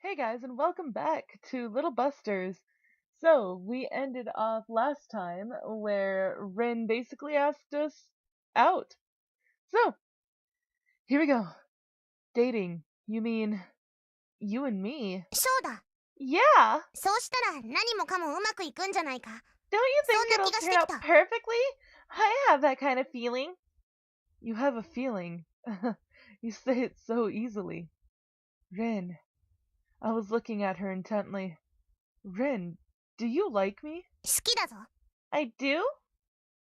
Hey guys, and welcome back to Little Busters. So, we ended off last time where Rin basically asked us out. So, here we go. Dating. You mean you and me? そうだ。Yeah! そうしたら何もかもうまくいくんじゃないか。Don't you そん think な it'll 気がし turn てき out た。perfectly? I have that kind of feeling. You have a feeling. You say it so easily. Rin. I was looking at her intently. Rin, do you like me? 好きだぞ。I do?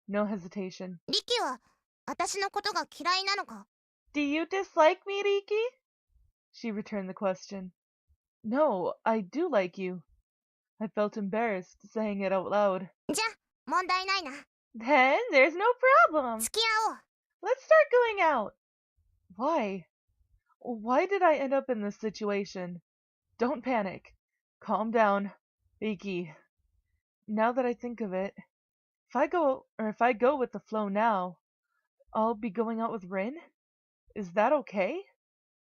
No hesitation. リキは私のことが嫌いなのか。 Do you dislike me, Riki? She returned the question. No, I do like you. I felt embarrassed saying it out loud. じゃ、問題ないな。 Then there's no problem. 付き合おう。 Let's start going out. Why? Why did I end up in this situation? Don't panic. Calm down, Riki. Now that I think of it, if I go with the flow now, I'll be going out with Rin? Is that okay?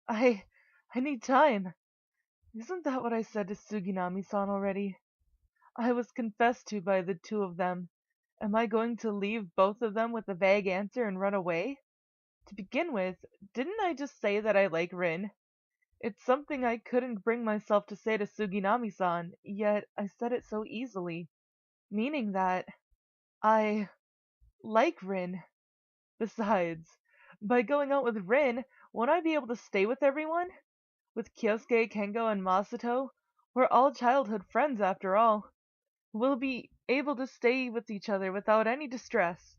I need time. Isn't that what I said to Suginami-san already? I was confessed to by the two of them. Am I going to leave both of them with a vague answer and run away? To begin with, didn't I just say that I like Rin? It's something I couldn't bring myself to say to Suginami-san, yet I said it so easily, meaning that I like Rin. Besides, by going out with Rin, won't I be able to stay with everyone? With Kyosuke, Kengo, and Masato, we're all childhood friends after all. We'll be able to stay with each other without any distress.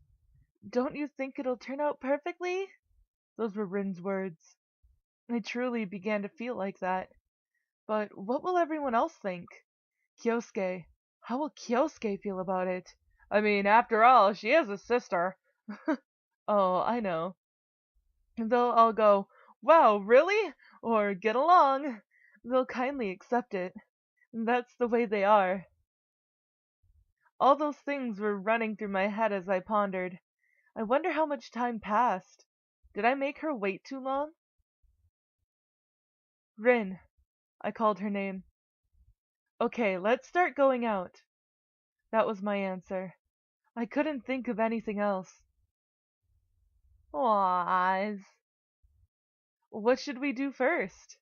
Don't you think it'll turn out perfectly? Those were Rin's words. I truly began to feel like that. But what will everyone else think? Kyosuke. How will Kyosuke feel about it? I mean, after all, she is a sister. Oh, I know. They'll all go, wow, really? Or get along. They'll kindly accept it. That's the way they are. All those things were running through my head as I pondered. I wonder how much time passed. Did I make her wait too long? Rin. I called her name. Okay, let's start going out. That was my answer. I couldn't think of anything else. Aww. What should we do first?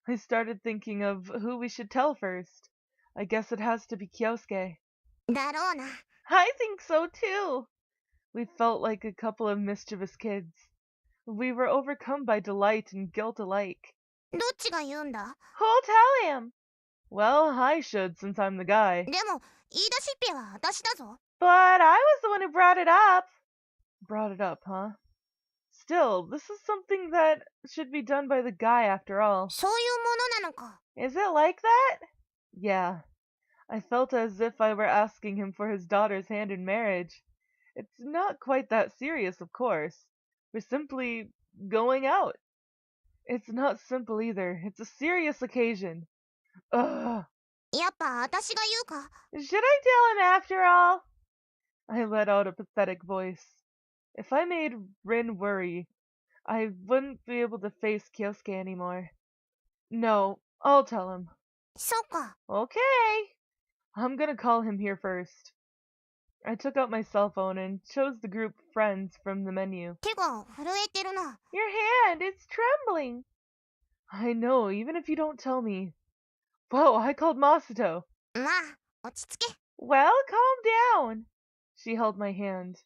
I started thinking of who we should tell first. I guess it has to be Kyosuke. だろうな。 I think so too. We felt like a couple of mischievous kids. We were overcome by delight and guilt alike. どっちが言うんだ。 Who'll tell him? Well, I should since I'm the guy. でも、言い出しっぺは私だぞ。 But I was the one who brought it up. Brought it up, huh? Still, this is something that should be done by the guy after all. そういうものなのか。 Is it like that? Yeah. I felt as if I were asking him for his daughter's hand in marriage. It's not quite that serious, of course. We're simply going out. It's not simple either. It's a serious occasion. Ugh. やっぱ私が言うか。 Should I tell him after all? I let out a pathetic voice. If I made Rin worry, I wouldn't be able to face Kyosuke anymore. No, I'll tell him. そうか。 Okay. I'm gonna call him here first. I took out my cell phone and chose the group Friends from the menu. 手が震えてるな。 Your hand, it's trembling. I know, even if you don't tell me. Whoa, I called Masato. まあ、落ち着け。 Well, calm down. She held my hand.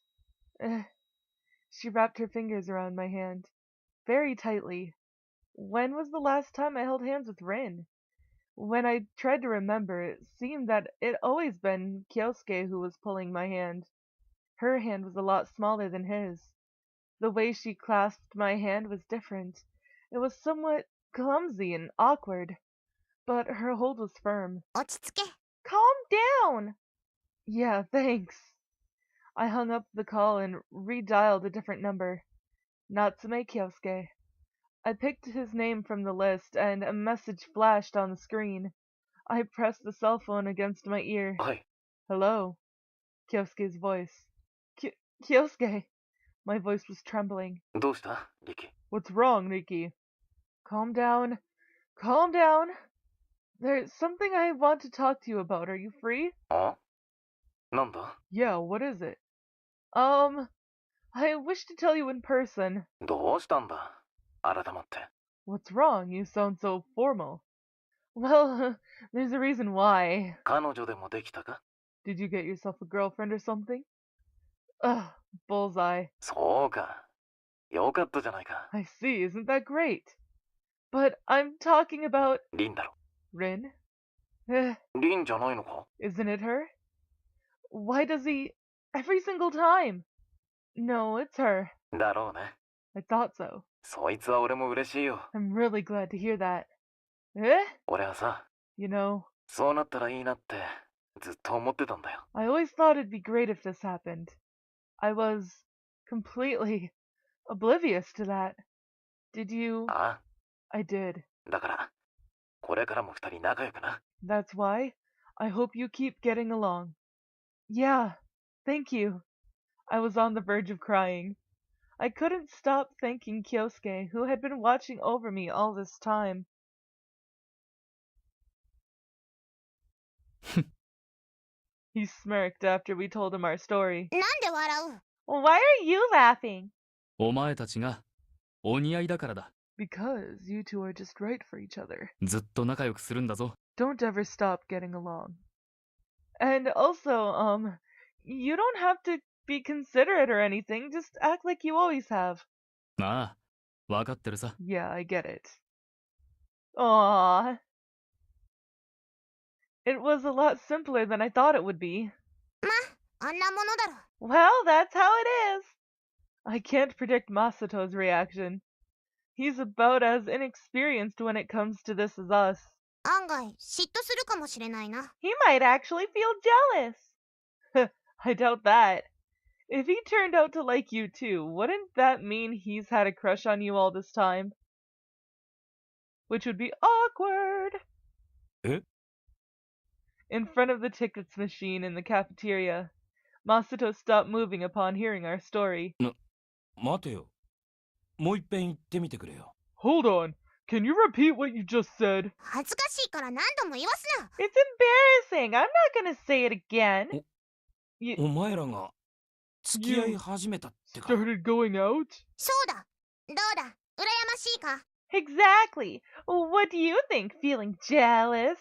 She wrapped her fingers around my hand. Very tightly. When was the last time I held hands with Rin? When I tried to remember, it seemed that it always been Kyosuke who was pulling my hand. Her hand was a lot smaller than his. The way she clasped my hand was different. It was somewhat clumsy and awkward, but her hold was firm. 落ち着け。 Calm down! Yeah, thanks. I hung up the call and redialed a different number. Natsume Kyosuke. I picked his name from the list, and a message flashed on the screen. I pressed the cell phone against my ear. はい。 Hello? Kyosuke's voice. Kyosuke! My voice was trembling. どうしたリキ？ What's wrong, Riki? Calm down. Calm down. There's something I want to talk to you about. Are you free? あ、なんだ Yeah, what is it? I wish to tell you in person. どうしたんだ改まって。What's wrong? You sound so formal. Well, there's a reason why. 彼女でもできたか Did you get yourself a girlfriend or something? Ugh, bullseye. そうか。よかったじゃないか。 I see, isn't that great? But I'm talking about リンだろ。 Rin. Eh, リンじゃないのか isn't it her? Why does he... Every single time? No, it's her. だろうね。 I thought so. そいつは俺も嬉しいよ。 I'm really glad to hear that. Eh? 俺はさ、 You know, そうなったらいいなってずっと思ってたんだよ。 I always thought it'd be great if this happened. I was completely oblivious to that. Did you? あ I did. あ、だから、これからも二人仲良くな。 That's why I hope you keep getting along. Yeah, thank you. I was on the verge of crying. I couldn't stop thanking Kyosuke, who had been watching over me all this time. He smirked after we told him our story. なんで笑う Why are you laughing? お前たちがお似合いだからだ。 Because you two are just right for each other. ずっと仲良くするんだぞ。 Don't ever stop getting along. And also, you don't have to be considerate or anything, just act like you always have. ああ、わかってるさ。 Yeah, I get it. Aww. It was a lot simpler than I thought it would be. ま、あんなものだろ。 Well, that's how it is. I can't predict Masato's reaction. He's about as inexperienced when it comes to this as us. 案外、嫉妬するかもしれないな。 He might actually feel jealous. I doubt that. If he turned out to like you too, wouldn't that mean he's had a crush on you all this time? Which would be awkward. え In front of the tickets machine in the cafeteria, Masato stopped moving upon hearing our story. 待てよ。もう一遍言ってみてくれよ。 Hold on. Can you repeat what you just said? 恥ずかしいから何度も言わすな。 It's embarrassing. I'm not gonna say it again. お前らが付き合い始めたってか。 Started going out? そうだ。どうだ、羨ましいか。 Exactly. What do you think? Feeling jealous?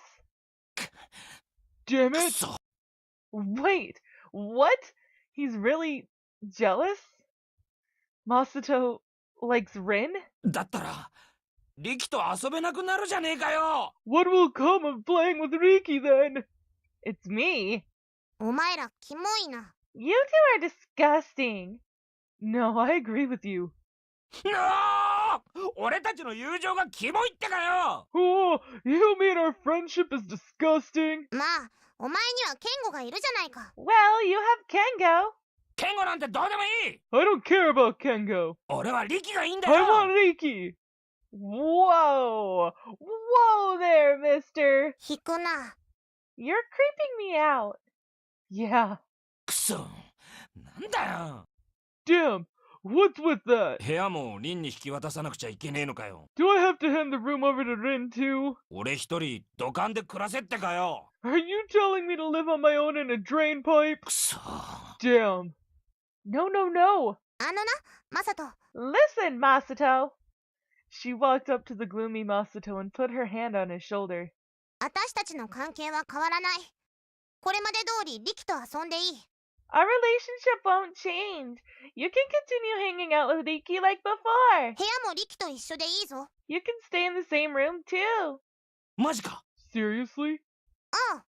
Damn く it. そ。 Wait, what? He's really jealous? Masato likes Rin? だったら、リキと遊べなくなるじゃねえかよ。 What will come of playing with Riki then? It's me. お前ら、キモいな。 You two are disgusting. No, I agree with you. なあ、俺たちの友情がキモいってかよ。 Oh, you mean our friendship is disgusting? まあ、お前にはケンゴがいるじゃないか。 Well, you have Kengo. ケンゴなんてどうでもいい。 I don't care about Kengo. 俺はリキがいいんだ I よ。 want Riki. Whoa. Whoa there, mister. 引くな。 You're creeping me out. Yeah. くそ。なんだよ。 Damn. What's with that? 部屋もリンに引き渡さなくちゃいけねえのかよ。 Do I have to hand the room over to Rin too? 俺一人土管で暮らせってかよ。 Are you telling me to live on my own in a drain pipe? くそ。 Damn. No, no, no. あのな、マサト。 Listen, Masato. She walked up to the gloomy Masato and put her hand on his shoulder. 私たちの関係は変わらない。これまで通りリキと遊んでいい。 Our relationship won't change. You can continue hanging out with Riki like before. 部屋もリキと一緒でいいぞ。 You can stay in the same room too. マジか。 Seriously? あ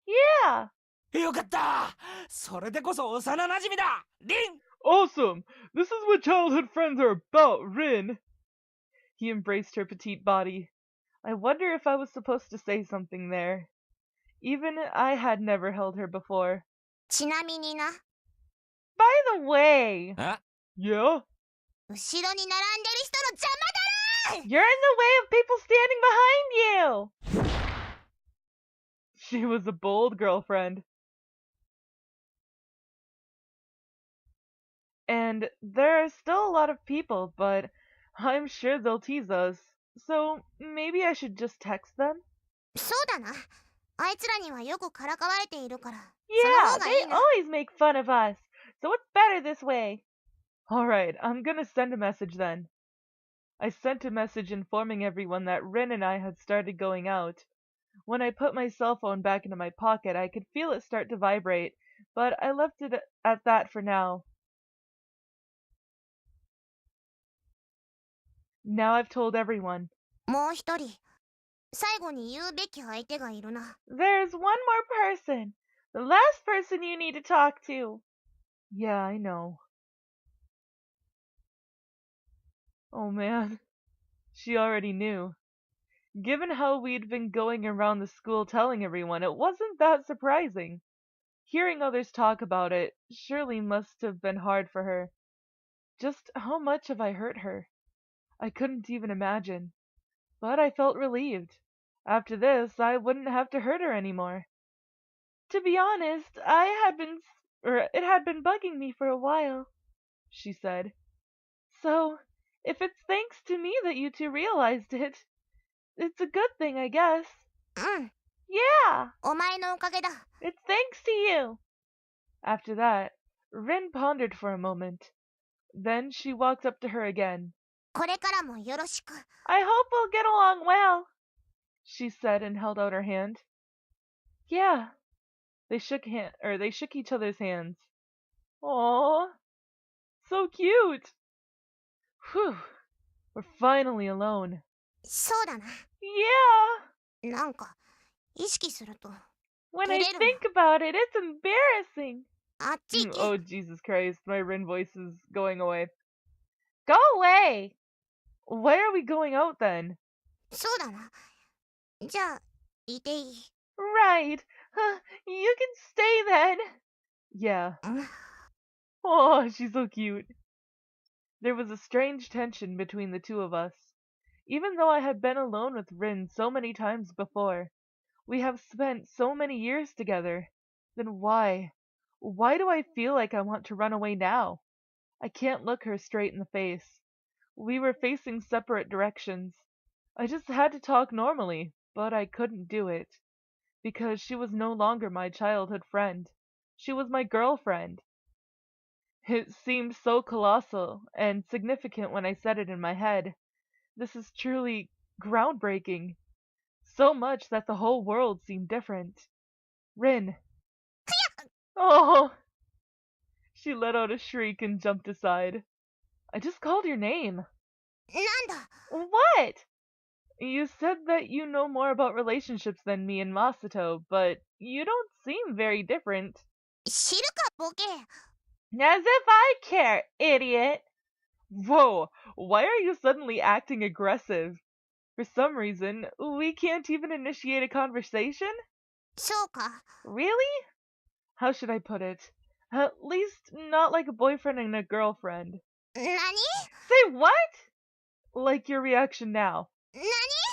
あ、 Yeah. よかった。それでこそ幼馴染だ。リン。 Awesome. This is what childhood friends are about, Rin. He embraced her petite body. I wonder if I was supposed to say something there. Even I had never held her before. ちなみにな、 By the way. あ、 Yeah? 後ろに並んでる人の邪魔だな。 You're in the way of people standing behind you! She was a bold girlfriend. And there are still a lot of people, but I'm sure they'll tease us. So maybe I should just text them? そうだな。あいつらにはよくからかわれているから、Yeah, その方が they いいな。 always make fun of us, so it's better this way. Alright, I'm gonna send a message then. I sent a message informing everyone that Rin and I had started going out. When I put my cell phone back into my pocket, I could feel it start to vibrate, but I left it at that for now. Now I've told everyone. もう一人、最後に言うべき相手がいるな。 There's one more person. The last person you need to talk to. Yeah, I know. Oh man. She already knew. Given how we'd been going around the school telling everyone, it wasn't that surprising. Hearing others talk about it surely must have been hard for her. Just how much have I hurt her? I couldn't even imagine. But I felt relieved. After this, I wouldn't have to hurt her anymore. To be honest, it had been bugging me for a while, she said. So, if it's thanks to me that you two realized it, it's a good thing, I guess. うん、 Yeah, お前のおかげだ。 it's thanks to you. After that, Rin pondered for a moment. Then she walked up to her again. これからもよろしく。 I hope we'll get along well, she said and held out her hand. Yeah. They shook each other's hands. Aww. So cute. Whew. We're finally alone. そうだな。 Yeah. なんか、意識すると。 When I Get it. think about it, it's embarrassing. あっち行け。 Oh, Jesus Christ. My Rin voice is going away. Go away! Why are we going out then? そうだな。じゃあ、いていい。 Right. You can stay then. Yeah. うん、 Oh, she's so cute. There was a strange tension between the two of us. Even though I had been alone with Rin so many times before, we have spent so many years together. Then why? Why do I feel like I want to run away now? I can't look her straight in the face. We were facing separate directions. I just had to talk normally, but I couldn't do it. Because she was no longer my childhood friend. She was my girlfriend. It seemed so colossal and significant when I said it in my head. This is truly groundbreaking. So much that the whole world seemed different. Rin. Oh! She let out a shriek and jumped aside. I just called your name. なんだ。 What? You said that you know more about relationships than me and Masato, but you don't seem very different. 知るか、ボケ。 As if I care, idiot! Whoa, why are you suddenly acting aggressive? For some reason, we can't even initiate a conversation? そうか。 Really? How should I put it? At least not like a boyfriend and a girlfriend. なに？ Say what? Like your reaction now. なに？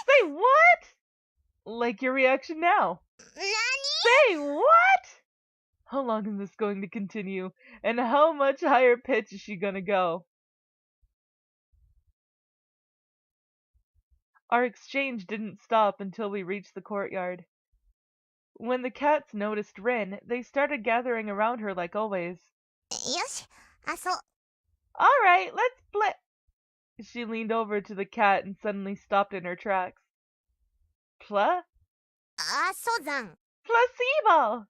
Say what? Like your reaction now. なに？ Say what? How long is this going to continue? And how much higher pitch is she gonna go? Our exchange didn't stop until we reached the courtyard. When the cats noticed Rin, they started gathering around her like always. よし、あ、そう。 Alright, let's play. She leaned over to the cat and suddenly stopped in her tracks. Pla? あ、そうざん。 Placebo! は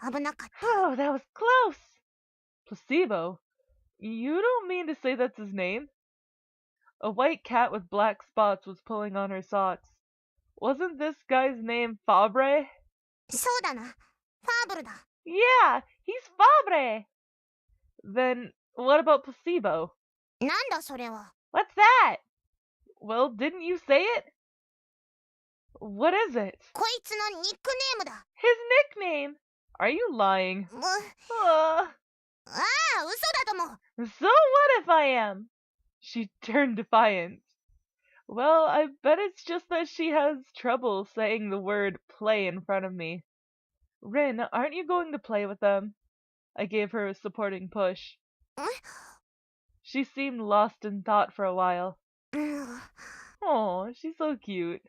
あ、危なかった。 Oh, that was close! Placebo? You don't mean to say that's his name? A white cat with black spots was pulling on her socks. Wasn't this guy's name Fabre? そうだな。ファーブルだ。 Yeah, he's Fabre! Then, what about placebo? なんだそれは。 What's that? Well, didn't you say it? What is it? こいつのニックネームだ。 His nickname! Are you lying? う、 Uh, ああ、嘘だとも。 so what if I am? She turned defiant. Well, I bet it's just that she has trouble saying the word play in front of me. Rin, aren't you going to play with them? I gave her a supporting push. ん？ She seemed lost in thought for a while. うん、 Oh, she's so cute.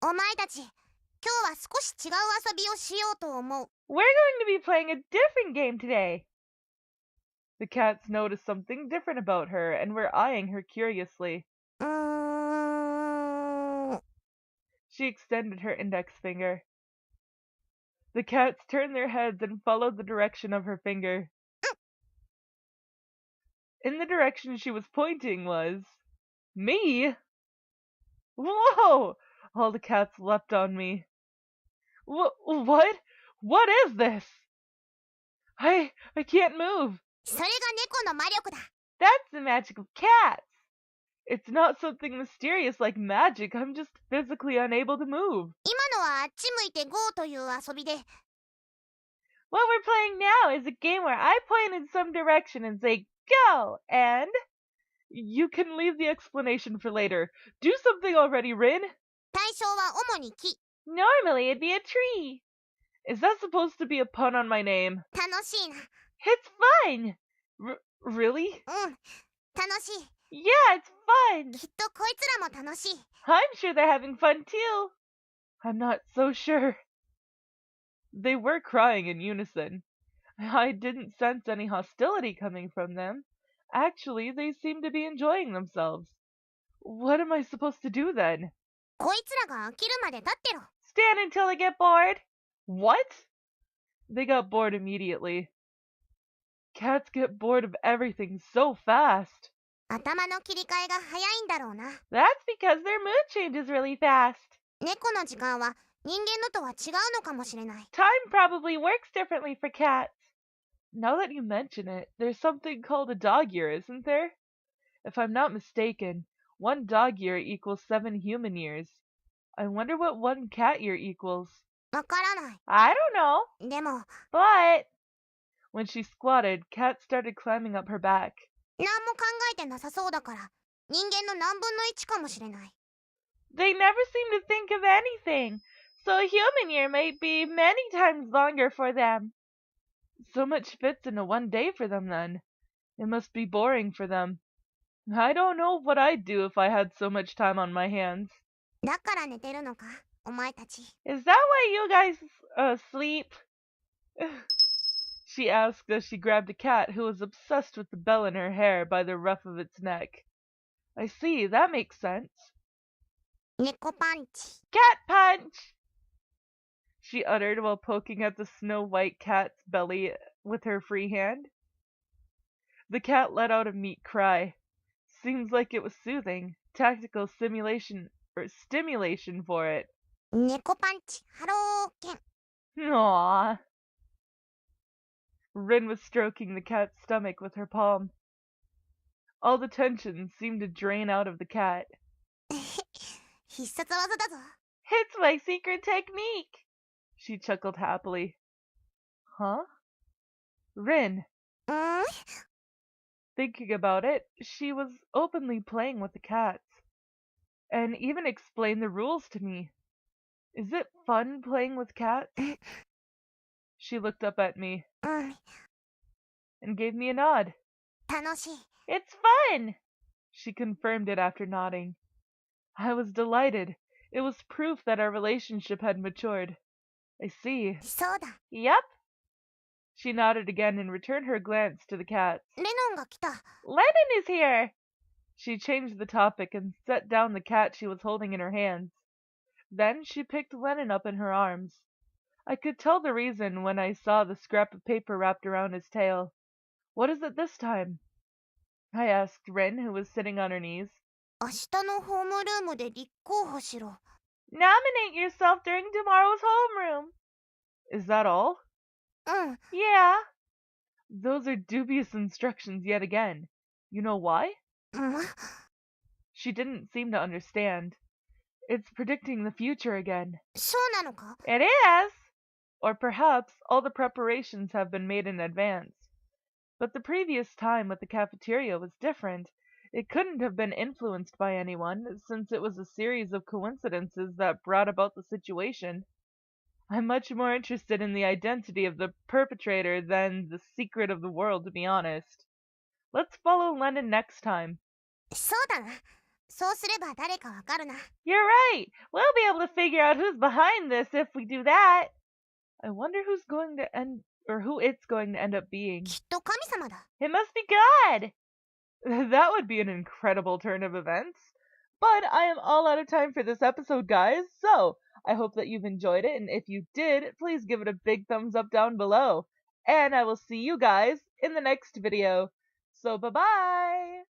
お前たち、今日は少し違う遊びをしようと思う。 We're going to be playing a different game today. The cats noticed something different about her and were eyeing her curiously. うーん。 She extended her index finger. The cats turned their heads and followed the direction of her finger. In the direction she was pointing was... me? Whoa! All the cats leapt on me. What? What is this? I can't move. それが猫の魔力だ。 That's the magic of cats. It's not something mysterious like magic. I'm just physically unable to move. 今のはあっち向いて GO という遊びで、 What we're playing now is a game where I point in some direction and say go, and you can leave the explanation for later. Do something already, Rin. 対象は主に木。 Normally it'd be a tree. Is that supposed to be a pun on my name? 楽しいな。 It's fun. Really? うん、楽しい。 Yeah, it's fun. きっとこいつらも楽しい。 I'm sure they're having fun too. I'm not so sure. They were crying in unison. I didn't sense any hostility coming from them. Actually, they seemed to be enjoying themselves. What am I supposed to do then? こいつらが飽きるまで立ってろ。 Stand until they get bored? What? They got bored immediately. Cats get bored of everything so fast. 頭の切り替えが早いんだろうな。 That's because their mood changes really fast. 猫の時間は人間のとは違うのかもしれない。 Time probably works differently for cats. Now that you mention it, there's something called a dog year, isn't there? If I'm not mistaken, 1 dog year equals 7 human years. I wonder what 1 cat year equals. わからない。 I don't know. でも、 But when she squatted, Cat started climbing up her back. 何も考えてなさそうだから、人間の何分の1かもしれない。 They never seem to think of anything, so a human year might be many times longer for them. So much fits into 1 day for them then. It must be boring for them. I don't know what I'd do if I had so much time on my hands. だから寝てるのか、お前たち。 Is that why you guys sleep? She asked as she grabbed a cat who was obsessed with the bell in her hair by the ruff of its neck. I see, that makes sense. 猫パンチ。 Cat punch! She uttered while poking at the snow-white cat's belly with her free hand. The cat let out a meek cry. Seems like it was soothing, tactical stimulation for it. 猫パンチ、ハロー剣。 Aww. Rin was stroking the cat's stomach with her palm. All the tension seemed to drain out of the cat. 必殺技だぞ。 It's my secret technique! She chuckled happily. Huh? Rin. うん？ Thinking about it, she was openly playing with the cats. And even explained the rules to me. Is it fun playing with cats? She looked up at me うん、 and gave me a nod. 楽しい。 It's fun! She confirmed it after nodding. I was delighted. It was proof that our relationship had matured. I see. そうだ。 Yep. She nodded again and returned her glance to the cats. レノンが来た。 Lennon is here! She changed the topic and set down the cat she was holding in her hands. Then she picked Lennon up in her arms. I could tell the reason when I saw the scrap of paper wrapped around his tail. What is it this time? I asked Rin, who was sitting on her knees. 明日のホームルームで立候補しろ。 Nominate yourself during tomorrow's homeroom. Is that all? うん。 Yeah. Those are dubious instructions yet again. You know why? うん。 She didn't seem to understand. It's predicting the future again. そうなのか？ It is! Or perhaps all the preparations have been made in advance. But the previous time with the cafeteria was different. It couldn't have been influenced by anyone, since it was a series of coincidences that brought about the situation. I'm much more interested in the identity of the perpetrator than the secret of the world, to be honest. Let's follow Lennon next time. そうだな。そうすれば誰かわかるな。 You're right. We'll be able to figure out who's behind this if we do that. I wonder who's going to end, or who it's going to end up being. きっと神様だ。 It must be God. That would be an incredible turn of events. But I am all out of time for this episode, guys. So I hope that you've enjoyed it. And if you did, please give it a big thumbs up down below. And I will see you guys in the next video. So bye-bye.